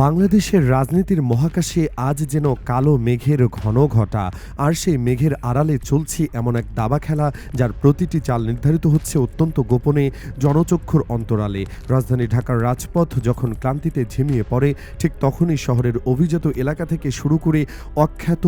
বাংলাদেশের রাজনীতির মহাকাশে আজ যেন কালো মেঘের ঘন ঘটা, আর সেই মেঘের আড়ালে চলছে এমন এক দাবা খেলা যার প্রতিটি চাল নির্ধারিত হচ্ছে অত্যন্ত গোপনে, জনচক্ষুর অন্তরালে। রাজধানী ঢাকার রাজপথ যখন ক্লান্তিতে ঝিমিয়ে পড়ে, ঠিক তখনই শহরের অভিজাত এলাকা থেকে শুরু করে অখ্যাত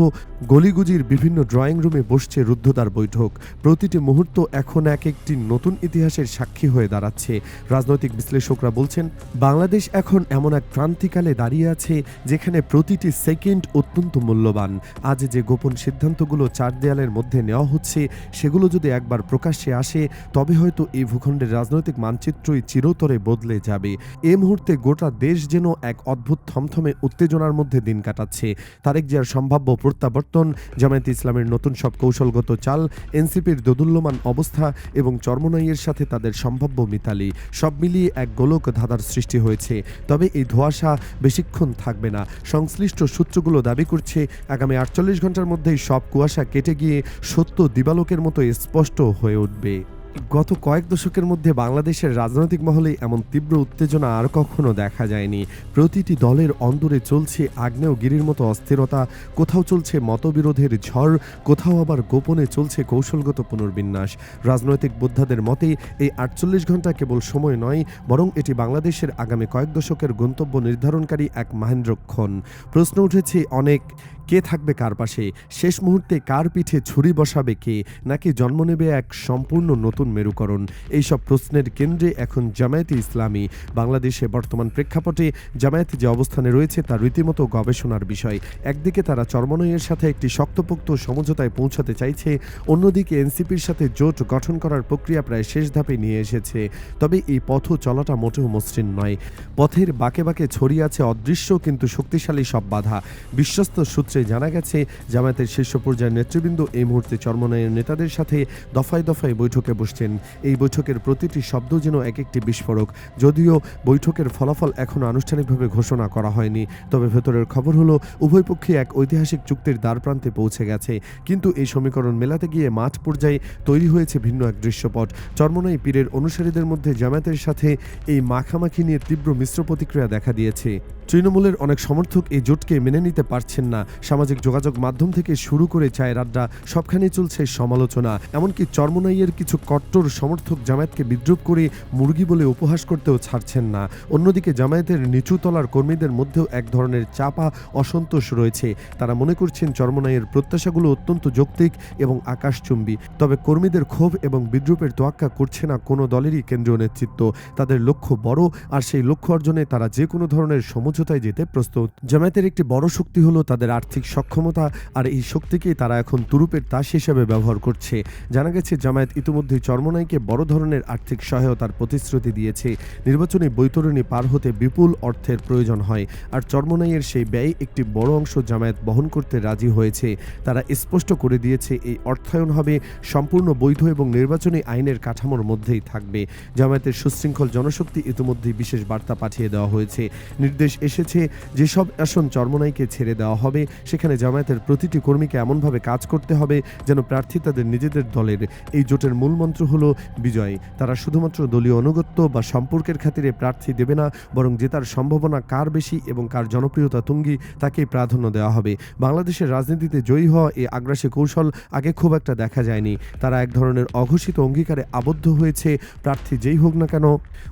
গলিগুজির বিভিন্ন ড্রয়িং রুমে বসছে রুদ্ধদ্বার বৈঠক। প্রতিটি মুহূর্ত এখন এক একটি নতুন ইতিহাসের সাক্ষী হয়ে দাঁড়াচ্ছে। রাজনৈতিক বিশ্লেষকরা বলছেন, বাংলাদেশ এখন এমন এক ক্রান্তিকালে দাঁড়িয়ে আছে যেখানে প্রতিটি সেকেন্ড অত্যন্ত মূল্যবান। আজ যে গোপন সিদ্ধান্তগুলো চার দেয়ালের মধ্যে নেওয়া হচ্ছে, সেগুলো যদি একবার প্রকাশ্যে আসে, তবে হয়তো এই ভূখণ্ডের রাজনৈতিক মানচিত্রই চিরতরে বদলে যাবে। এই মুহূর্তে গোটা দেশ যেন এক অদ্ভুত থমথমে উত্তেজনার মধ্যে দিন কাটাচ্ছে। তারেক জিয়ার সম্ভাব্য প্রত্যাবর্তন, জামায়াতে ইসলামের নতুন সব কৌশলগত চাল, এনসিপির দোদুল্যমান অবস্থা এবং চরমোনাইয়ের সাথে তাদের সম্ভাব্য মিতালি, সব মিলিয়ে এক গোলক ধাঁধার সৃষ্টি হয়েছে। তবে এই ধোঁয়াশা বেশিক্ষণ থাকবে না। সংশ্লিষ্ট সূত্রগুলো দাবি করছে, আগামী 48 ঘন্টার মধ্যেই সব কুয়াশা কেটে গিয়ে সত্য দিবালোকের মতো স্পষ্ট হয়ে উঠবে। গত কয়েক দশকের মধ্যে বাংলাদেশের রাজনৈতিক মহলে এমন তীব্র উত্তেজনা আর কখনো দেখা যায়নি। প্রতিটি দলের অন্দরে চলছে আগ্নেয়গিরির মতো অস্থিরতা, কোথাও চলছে মতবিরোধের ঝড়, কোথাও আবার গোপনে চলছে কৌশলগত পুনর্বিন্যাস। রাজনৈতিক বোদ্ধাদের মতে এই 48 ঘন্টা কেবল সময় নয়, বরং এটি বাংলাদেশের আগামী কয়েক দশকের গন্তব্য নির্ধারণকারী এক মাহেন্দ্রক্ষণ। প্রশ্ন উঠেছে অনেক, কে থাকবে কার পাশে, শেষ মুহূর্তে কার পিঠে ছুরি বসাবে কে, নাকি জন্ম নেবে এক সম্পূর্ণ নতুন মেরুকরণ? এইসব প্রশ্নের কেন্দ্রে এখন জামায়াতে ইসলামী। বাংলাদেশে বর্তমান প্রেক্ষাপটে জামায়াত যে অবস্থানে রয়েছে তা রীতিমতো গবেষণার বিষয়। একদিকে তারা চরমোনাইয়ের সাথে একটি শক্তপোক্ত সমঝোতায় পৌঁছাতে চাইছে, অন্যদিকে এনসিপির সাথে জোট গঠন করার প্রক্রিয়া প্রায় শেষ ধাপে নিয়ে এসেছে। তবে এই পথ চলাটা মোটেও মসৃণ নয়। পথের বাঁকে বাঁকে ছড়িয়ে আছে অদৃশ্য কিন্তু শক্তিশালী সব বাধা। বিশ্বস্ত সূত্রে জানা গেছে, জামায়াতের শীর্ষ পর্যায়ের নেতৃবৃন্দ এই মুহূর্তে চরমোনাইয়ের নেতাদের সাথে দফায় দফায় বৈঠকে বসছেন। এই বৈঠকের প্রতিটি শব্দ যেন এক একটি বিস্ফোরক। যদিও বৈঠকের ফলাফল এখনও আনুষ্ঠানিকভাবে ঘোষণা করা হয়নি, তবে ভেতরের খবর হলো উভয় পক্ষে এক ঐতিহাসিক চুক্তির দ্বারপ্রান্তে পৌঁছে গেছে। কিন্তু এই সমীকরণ মেলাতে গিয়ে মাঠ পর্যায়ে তৈরি হয়েছে ভিন্ন এক দৃশ্যপট। চরমোনাই পীরের অনুসারীদের মধ্যে জামায়াতের সাথে এই মাখামাখি নিয়ে তীব্র মিশ্র প্রতিক্রিয়া দেখা দিয়েছে। তৃণমূলের অনেক সমর্থক এই জোটকে মেনে নিতে পারছেন না। সামাজিক যোগাযোগ মাধ্যম থেকে শুরু করে চায়ের আড্ডা, সবখানেই চলছে সমালোচনা। এমনকি চরমোনাইয়ের কিছু কট্টর সমর্থক জামায়াতকে বিদ্রুপ করে মুরগি বলে উপহাস করতেও ছাড়ছেন না। অন্যদিকে জামায়াতের নিচু তলার কর্মীদের মধ্যেও এক ধরনের চাপা অসন্তোষ রয়েছে। তারা মনে করছেন চরমোনাইয়ের প্রত্যাশাগুলো অত্যন্ত যৌক্তিক এবং আকাশচুম্বী। তবে কর্মীদের ক্ষোভ এবং বিদ্রুপের তোয়াক্কা করছে না কোনো দলেরই কেন্দ্রীয় নেতৃত্ব। তাদের লক্ষ্য বড়, আর সেই লক্ষ্য অর্জনে তারা যে কোনো ধরনের সমঝোতায় যেতে প্রস্তুত। জামায়াতের একটি বড় শক্তি হলো তাদের আর্থিক সক্ষমতা, আর এই শক্তিকেই তারা এখন তুরুপের তাস হিসেবে ব্যবহার করছে। জানা গেছে, জামায়াত ইতিমধ্যে চরমোনাইকে বড় ধরনের আর্থিক সহায়তার প্রতিশ্রুতি দিয়েছে। নির্বাচনী বৈতরণী পার হতে বিপুল অর্থের প্রয়োজন হয়, আর চরমোনাইয়ের সেই ব্যয় একটি বড় অংশ জামায়াত বহন করতে রাজি হয়েছে। তারা স্পষ্ট করে দিয়েছে, এই অর্থায়ন হবে সম্পূর্ণ বৈধ এবং নির্বাচনী আইনের কাঠামোর মধ্যেই থাকবে। জামায়াতের সুশৃঙ্খল জনশক্তি ইতিমধ্যেই বিশেষ বার্তা পাঠিয়ে দেওয়া হয়েছে। নির্দেশ এসেছে, যেসব আসন চরমোনাইকে ছেড়ে দেওয়া হবে, সেখানে জামায়াতের প্রতিটি কর্মীকে এমনভাবে কাজ করতে হবে যেন প্রার্থী তাদের নিজেদের দলের। এই জোটের মূলমন্ত্র হলো বিজয়। তারা শুধুমাত্র দলীয় আনুগত্য বা সম্পর্কের খাতিরে প্রার্থী দেবে না, বরং জেতার সম্ভাবনা কার বেশি এবং কার জনপ্রিয়তা তুঙ্গি, তাকেই প্রাধান্য দেওয়া হবে। বাংলাদেশের রাজনীতিতে জয়ী হওয়া এই আগ্রাসী কৌশল আগে খুব একটা দেখা যায়নি। তারা এক ধরনের অঘোষিত অঙ্গীকারে আবদ্ধ হয়েছে, প্রার্থী যেই হোক না কেন,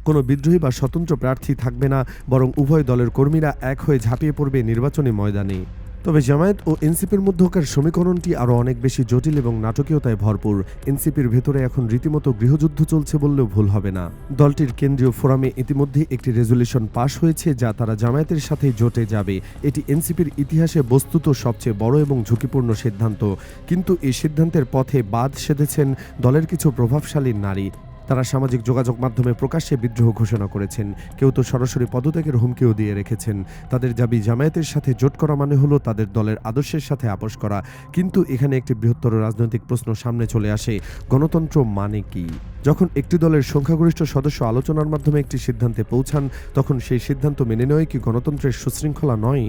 কোনো বিদ্রোহী বা স্বতন্ত্র প্রার্থী থাকবে না, বরং উভয় দলের কর্মীরা এক হয়ে ঝাঁপিয়ে পড়বে নির্বাচনী ময়দানে। তবে জামায়াত ও এনসিপির মধ্যকার সমীকরণটি আরও অনেক বেশি জটিল এবং নাটকীয়তায় ভরপুর। এনসিপির ভেতরে এখন রীতিমতো গৃহযুদ্ধ চলছে বললেও ভুল হবে না। দলটির কেন্দ্রীয় ফোরামে ইতিমধ্যে একটি রেজুলেশন পাশ হয়েছে, যা তারা জামায়াতের সাথে জোটে যাবে। এটি এনসিপির ইতিহাসে বস্তুত সবচেয়ে বড় এবং ঝুঁকিপূর্ণ সিদ্ধান্ত। কিন্তু এই সিদ্ধান্তের পথে বাদ সেধেছেন দলের কিছু প্রভাবশালী নারী। তারা সামাজিক যোগাযোগ মাধ্যমে প্রকাশ্যে বিদ্রোহ ঘোষণা করেছেন। কেউ তো সরাসরি পদত্যাগের হুমকিও দিয়ে রেখেছেন। তাদের দাবি, জামায়াতের সাথে জোট করা মানে হলো তাদের দলের আদর্শের সাথে আপোস করা। কিন্তু এখানে একটি বৃহত্তর রাজনৈতিক প্রশ্ন সামনে চলে আসে, গণতন্ত্র মানে কি? যখন একটি দলের সংখ্যাগরিষ্ঠ সদস্য আলোচনার মাধ্যমে একটি সিদ্ধান্তে পৌঁছান, তখন সেই সিদ্ধান্ত মেনে নেওয়াই কি গণতন্ত্রের সুশৃঙ্খলা নয়?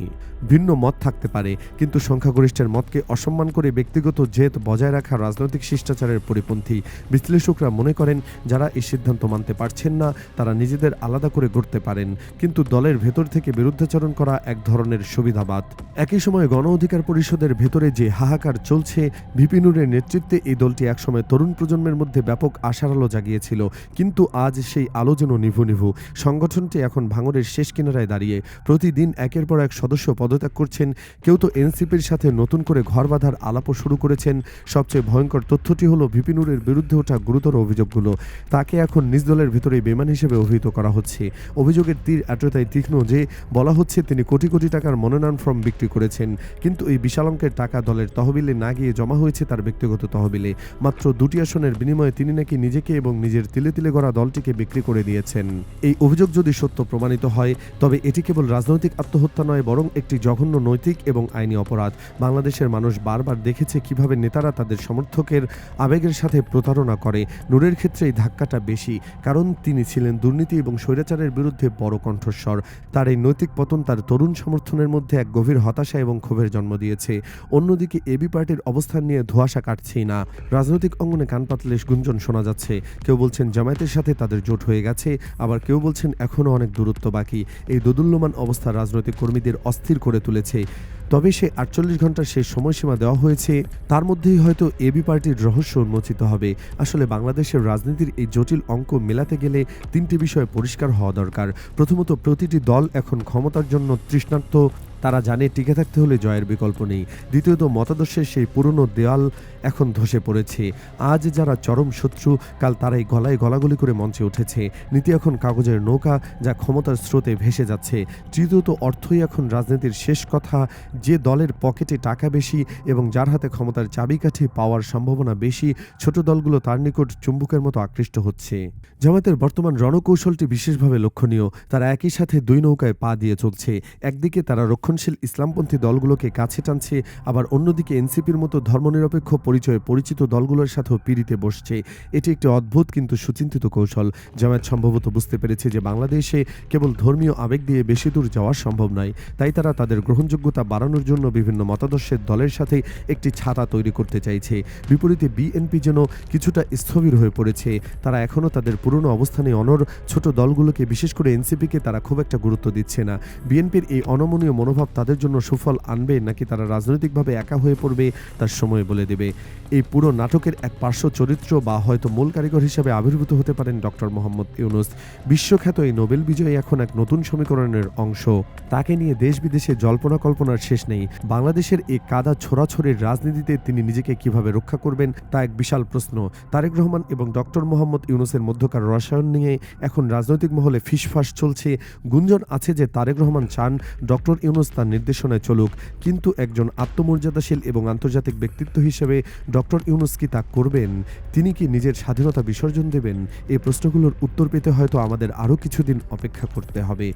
ভিন্ন মত থাকতে পারে, কিন্তু সংখ্যাগরিষ্ঠের মতকে অসম্মান করে ব্যক্তিগত জেদ বজায় রাখা রাজনৈতিক শিষ্টাচারের পরিপন্থী। বিশ্লেষকরা মনে করেন, যারা এই সিদ্ধান্ত মানতে পারছেন না তারা নিজেদের আলাদা করে গড়তে পারেন, কিন্তু দলের ভেতর থেকে বিরুদ্ধাচরণ করা এক ধরনের সুবিধাবাদ। একই সময় গণ অধিকার পরিষদের ভেতরে যে হাহাকার চলছে, ভিপি নুরের নেতৃত্বে এই দলটি একসময় তরুণ প্রজন্মের মধ্যে ব্যাপক আশার আলো জাগিয়েছিল, কিন্তু আজ সেই আলো যেন নিভু নিভু। সংগঠনটি এখন ভাঙনের শেষ কিনারায় দাঁড়িয়ে। প্রতিদিন একের পর এক সদস্য পদত্যাগ করছেন, কেউ তো এনসিপির সাথে নতুন করে ঘর বাঁধার আলাপও শুরু করেছেন। সবচেয়ে ভয়ঙ্কর তথ্যটি হলো ভিপি নুরের বিরুদ্ধে ওঠা গুরুতর অভিযোগগুলো। তাকে এখন নিজ দলের ভেতরেই বেঈমান হিসেবে অভিহিত করা হচ্ছে। অভিযোগের তীর এতটাই তীক্ষ্ণ যে বলা হচ্ছে তিনি কোটি কোটি টাকার মনোনয়ন ফর্ম বিক্রি করেছেন, কিন্তু এই বিশাল অঙ্কের টাকা দলের তহবিলে না গিয়ে জমা হয়েছে তার ব্যক্তিগত তহবিলে। মাত্র 2টি আসনের বিনিময়ে তিনি নাকি নিজেকে এবং নিজের তিলে তিলে গড়া দলটিকে বিক্রি করে দিয়েছেন। এই অভিযোগ যদি সত্য প্রমাণিত হয়, তবে এটি কেবল রাজনৈতিক আত্মহত্যা নয়, বরং একটি জঘন্য নৈতিক এবং আইনি অপরাধ। বাংলাদেশের মানুষ বারবার দেখেছে কিভাবে নেতারা তাদের সমর্থকের আবেগের সাথে প্রতারণা করে। নূরের ক্ষেত্রে এই ধাক্কাটা বেশি, কারণ তিনি ছিলেন দুর্নীতি এবং স্বৈরাচারের বিরুদ্ধে বড় কণ্ঠস্বর। তার এই নৈতিক পতন তার তরুণ সমর্থনের মধ্যে এক গভীর হতাশা এবং ক্ষোভের জন্ম দিয়েছে। অন্যদিকে এবি পার্টির অবস্থান নিয়ে ধোঁয়াশা কাটছেই না। রাজনৈতিক অঙ্গনে কান পাতলে গুঞ্জন শোনা যাচ্ছে। কেউ বলছেন জামায়াতের সাথে তাদের জোট হয়ে গেছে, আবার কেউ বলছেন এখনও অনেক দূরত্ব বাকি। এই দোদুল্যমান অবস্থা রাজনৈতিক কর্মীদের অস্থির করে তুলেছে। তবে সে 48 ঘন্টার শেষ সময়সীমা দেওয়া হয়েছে, তার মধ্যেই হয়তো এবি পার্টির রহস্য উন্মোচিত হবে। আসলে বাংলাদেশের রাজনীতির এই জটিল অঙ্ক মেলাতে গেলে 3টি বিষয় পরিষ্কার হওয়া দরকার। প্রথমত, প্রতিটি দল এখন ক্ষমতার জন্য তৃষ্ণার্ত। তারা জানে টিকে থাকতে হলে জয়ের বিকল্প নেই। দ্বিতীয়ত, মতাদর্শের সেই পুরনো দেয়াল এখন ধসে পড়েছে। আজ যারা চরম শত্রু, কাল তারাই গলায় গলাগলি করে মঞ্চে উঠেছে। নীতি এখন কাগজের নৌকা, যা ক্ষমতার স্রোতে ভেসে যাচ্ছে। তৃতীয়ত, অর্থই এখন রাজনীতির শেষ কথা। যে দলের পকেটে টাকা বেশি এবং যার হাতে ক্ষমতার চাবিকাঠি পাওয়ার সম্ভাবনা বেশি, ছোট দলগুলো তার নিকট চুম্বকের মতো আকৃষ্ট হচ্ছে। জামায়াতের বর্তমান রণকৌশলটি বিশেষভাবে লক্ষণীয়। তারা একই সাথে 2 নৌকায় পা দিয়ে চলছে। একদিকে তারা রক্ষণশীল ইসলামপন্থী দলগুলোকে কাছে টানছে, আবার অন্যদিকে এনসিপির মতো ধর্মনিরপেক্ষ পরিচয়ে পরিচিত দলগুলোর সাথেও পিড়িতে বসছে। এটি একটি অদ্ভুত কিন্তু সুচিন্তিত কৌশল। জামায়াত সম্ভবত বুঝতে পেরেছে যে বাংলাদেশে কেবল ধর্মীয় আবেগ দিয়ে বেশি দূর যাওয়া সম্ভব নয়। তাই তারা তাদের গ্রহণযোগ্যতা বাড়ানোর জন্য বিভিন্ন মতাদর্শের দলের সাথে একটি ছাতা তৈরি করতে চাইছে। বিপরীতে বিএনপি যেন কিছুটা স্থবির হয়ে পড়েছে। তারা এখনও তাদের পুরনো অবস্থানে অনড়। ছোট দলগুলোকে, বিশেষ করে এনসিপিকে তারা খুব একটা গুরুত্ব দিচ্ছে না। বিএনপির এই অনমনীয় মনোভাব তাদের জন্য সুফল আনবে নাকি তারা রাজনৈতিকভাবে একা হয়ে পড়বে, তার সময় বলে দেবে। এই পুরো নাটকের এক পার্শ্ব চরিত্র বা হয়তো মূল কারিগর হিসেবে আবির্ভূত হতে পারেন ডক্টর মোহাম্মদ ইউনূস। বিশ্বখ্যাত এই নোবেল বিজয়ী এখন এক নতুন সমীকরণের অংশ। তাকে নিয়ে দেশ বিদেশে জল্পনা কল্পনার শেষ নেই। বাংলাদেশের এই কাদা ছোড়াছড়ির রাজনীতিতে তিনি নিজেকে কিভাবে রক্ষা করবেন, তা এক বিশাল প্রশ্ন। তারেক রহমান এবং ডক্টর মোহাম্মদ ইউনূসের মধ্যকার রসায়ন নিয়ে এখন রাজনৈতিক মহলে ফিসফাস চলছে। গুঞ্জন আছে যে তারেক রহমান চান ডক্টর ইউনূস তার নির্দেশনায় চলুক, কিন্তু একজন আত্মমর্যাদাশীল এবং আন্তর্জাতিক ব্যক্তিত্ব হিসেবে ডক্টর ইউনূস কি তা করবেন? তিনি কি নিজের স্বাধীনতা বিসর্জন দেবেন? এই প্রশ্নগুলোর উত্তর পেতে হয়তো আমাদের আরও কিছুদিন অপেক্ষা করতে হবে।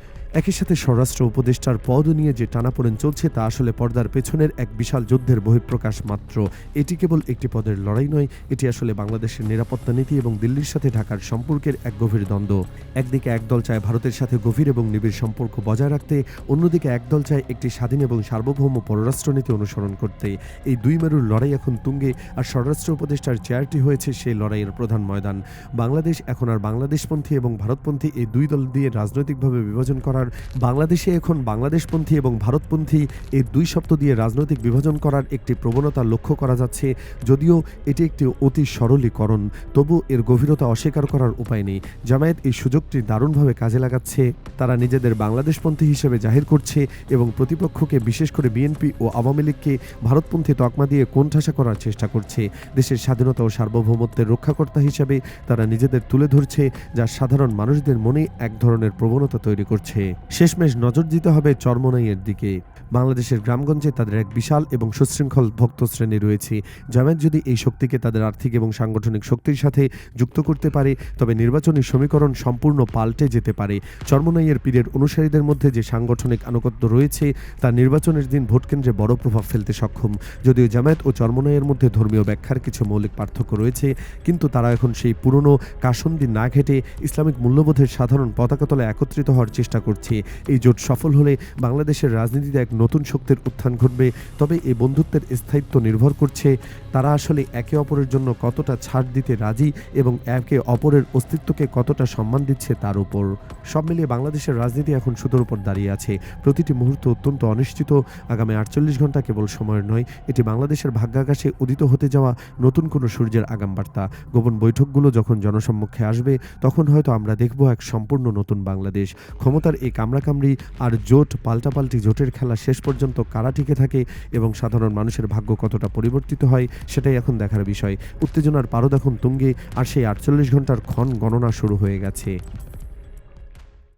একই সাথে স্বরাষ্ট্র উপদেষ্টার পদ নিয়ে যে টানাপোড়েন চলছে তা আসলে পর্দার পেছনের এক বিশাল যুদ্ধের বহিঃপ্রকাশ মাত্র। এটি কেবল একটি পদের লড়াই নয়, এটি আসলে বাংলাদেশের নিরাপত্তা নীতি এবং দিল্লির সাথে ঢাকার সম্পর্কের এক গভীর দ্বন্দ্ব। একদিকে একদল চায় ভারতের সাথে গভীর এবং নিবিড় সম্পর্ক বজায় রাখতে, অন্যদিকে একদল চায় একটি স্বাধীন এবং সার্বভৌম পররাষ্ট্রনীতি অনুসরণ করতে। এই দুই মেরুর লড়াই এখন তুঙ্গে, আর স্বরাষ্ট্র উপদেষ্টার চেয়ারটি হয়েছে সেই লড়াইয়ের প্রধান ময়দান। বাংলাদেশ এখন আর বাংলাদেশপন্থী এবং ভারতপন্থী এই দুই দল দিয়ে রাজনৈতিকভাবে বিভাজন করার, বাংলাদেশে এখন বাংলাদেশপন্থী এবং ভারতপন্থী এই দুই শব্দ দিয়ে রাজনৈতিক বিভাজন করার একটি প্রবণতা লক্ষ্য করা যাচ্ছে। যদিও এটি একটি অতি সরলীকরণ, তবু এর গভীরতা অস্বীকার করার উপায় নেই। জামায়াত এই সুযোগটি দারুণভাবে কাজে লাগাচ্ছে। তারা নিজেদের বাংলাদেশপন্থী হিসেবে জাহির করছে এবং প্রতিপক্ষকে, বিশেষ করে বিএনপি ও আওয়ামী লীগকে ভারতপন্থী তকমা দিয়ে কোণঠাসা করার চেষ্টা করছে। দেশের স্বাধীনতা ও সার্বভৌমত্বের রক্ষাকর্তা হিসেবে তারা নিজেদের তুলে ধরছে, যা সাধারণ মানুষদের মনে এক ধরনের প্রবণতা তৈরি করছে। শেষমেশ নজর দিতে হবে চরমোনাইয়ের দিকে। বাংলাদেশের গ্রামগঞ্জে তাদের এক বিশাল এবং সুশৃঙ্খল ভক্ত শ্রেণী রয়েছে। জামায়াত যদি এই শক্তিকে তাদের আর্থিক এবং সাংগঠনিক শক্তির সাথে যুক্ত করতে পারে, তবে নির্বাচনী সমীকরণ সম্পূর্ণ পাল্টে যেতে পারে। চরমোনাইয়ের পীরের অনুসারীদের মধ্যে যে সাংগঠনিক আনুগত্য রয়েছে, তা নির্বাচনের দিন ভোটকেন্দ্রে বড় প্রভাব ফেলতে সক্ষম। যদিও জামায়াত ও চরমোনাইয়ের মধ্যে ধর্মীয় ব্যাখ্যার কিছু মৌলিক পার্থক্য রয়েছে, কিন্তু তারা এখন সেই পুরনো কাসন্দি না ঘেঁটে ইসলামিক মূল্যবোধের সাধারণ পতাকাতলে একত্রিত হওয়ার চেষ্টা করছে। এই জোট সফল হলে বাংলাদেশের রাজনীতিতে এক নতুন শক্তির উত্থান ঘটবে। তবে এই বন্ধুত্বের স্থায়িত্ব নির্ভর করছে তারা আসলে একে অপরের জন্য কতটা ছাড় দিতে রাজি এবং একে অপরের অস্তিত্বকে কতটা সম্মান দিচ্ছে তার উপর। সব মিলিয়ে বাংলাদেশের রাজনীতি এখন সুতোর উপর দাঁড়িয়ে আছে। প্রতিটি মুহূর্ত অত্যন্ত অনিশ্চিত। আগামী 48 ঘন্টা কেবল সময়ের নয়, এটি বাংলাদেশের ভাগ্যাকাশে উদিত হতে যাওয়া নতুন কোনো সূর্যের আগাম বার্তা। গোপন বৈঠকগুলো যখন জনসম্মুখে আসবে, তখন হয়তো আমরা দেখব এক সম্পূর্ণ নতুন বাংলাদেশ। ক্ষমতার এই কামড়াকামড়ি আর জোট পাল্টাপাল্টি জোটের খেলা শেষ পর্যন্ত কারা টিকে থাকে এবং সাধারণ মানুষের ভাগ্য কতটা পরিবর্তিত হয়, সেটাই এখন দেখার বিষয়। উত্তেজনার পারদ এখন তুঙ্গে, আর সেই 48 ঘন্টার ক্ষণ গণনা শুরু হয়ে গেছে।